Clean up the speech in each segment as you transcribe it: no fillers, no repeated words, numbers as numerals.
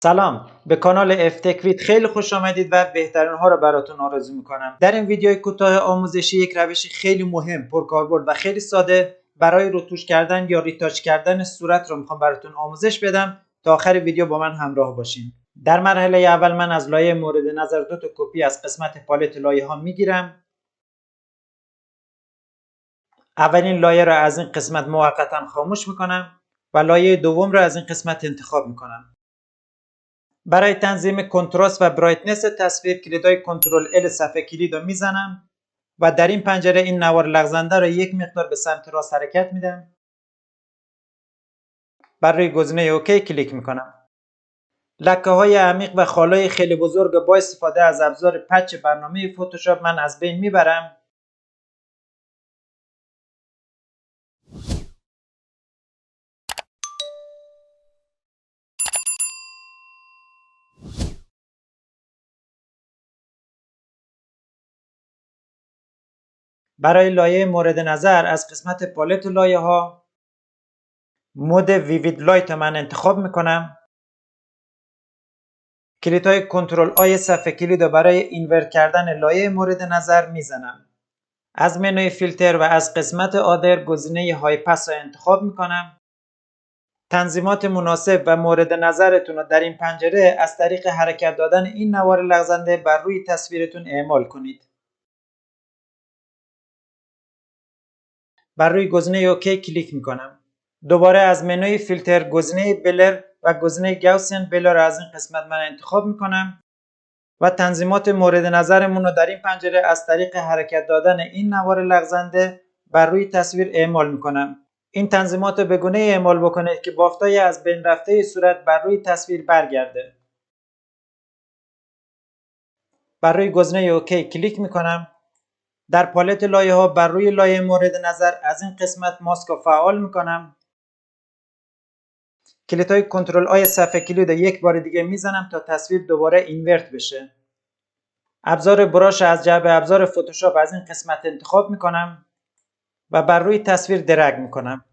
سلام، به کانال افتکویت خیلی خوش آمدید و بهترین ها رو براتون آرزو میکنم. در این ویدیوی کوتاه آموزشی یک روش خیلی مهم، پرکاربرد و خیلی ساده برای رتوش کردن یا ریتاچ کردن صورت رو میخوام براتون آموزش بدم. تا آخر ویدیو با من همراه باشین. در مرحله اول من از لایه مورد نظر دو تا کپی از قسمت پالت لایه ها میگیرم. اولین لایه رو از این قسمت موقتا خاموش میکنم و لایه دوم رو از این قسمت انتخاب میکنم. برای تنظیم کنتراست و برایتنس تصویر کلیدهای کنترل ال صفحه کلید رو میزنم و در این پنجره این نوار لغزنده رو یک مقدار به سمت راست حرکت میدم. بر روی گزینه اوکی کلیک میکنم. لکه های عمیق و خالای خیلی بزرگ با استفاده از ابزار پچ برنامه فتوشاپ من از بین میبرم. برای لایه مورد نظر از قسمت پالت لایه ها مود ویوید لایت من انتخاب میکنم. کلیدهای کنترل آی صفحه کلید رو برای اینورت کردن لایه مورد نظر میزنم. از منوی فیلتر و از قسمت آدر گزینه های پس را انتخاب میکنم. تنظیمات مناسب و مورد نظرتون رو در این پنجره از طریق حرکت دادن این نوار لغزنده بر روی تصویرتون اعمال کنید. بر روی گزینه اوکی کلیک میکنم. دوباره از منوی فیلتر گزینه بلر و گزینه گاوسین بلر را از این قسمت من انتخاب میکنم و تنظیمات مورد نظرمون رو در این پنجره از طریق حرکت دادن این نوار لغزنده بر روی تصویر اعمال میکنم. این تنظیمات رو به گونه اعمال بکنید که بافتای از بین رفته صورت بر روی تصویر برگرده. بر روی گزینه اوکی کلیک میکنم. در پالت لایه ها بر روی لایه مورد نظر از این قسمت ماسک رو فعال میکنم. کلیدهای کنترل آی صفحه کلید رو یک بار دیگه میزنم تا تصویر دوباره اینورت بشه. ابزار براش از جعبه ابزار فتوشاپ از این قسمت انتخاب میکنم و بر روی تصویر درگ میکنم.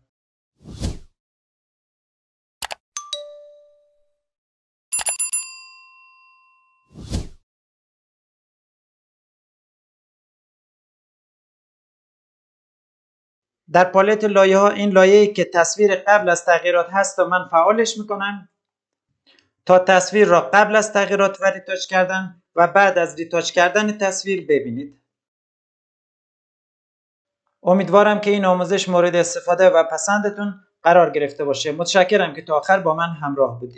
در پالت لایه ها این لایه‌ای که تصویر قبل از تغییرات هست و من فعالش میکنم تا تصویر را قبل از تغییرات و ریتاچ کردن و بعد از ریتاچ کردن تصویر ببینید. امیدوارم که این آموزش مورد استفاده و پسندتون قرار گرفته باشه. متشکرم که تا آخر با من همراه بودید.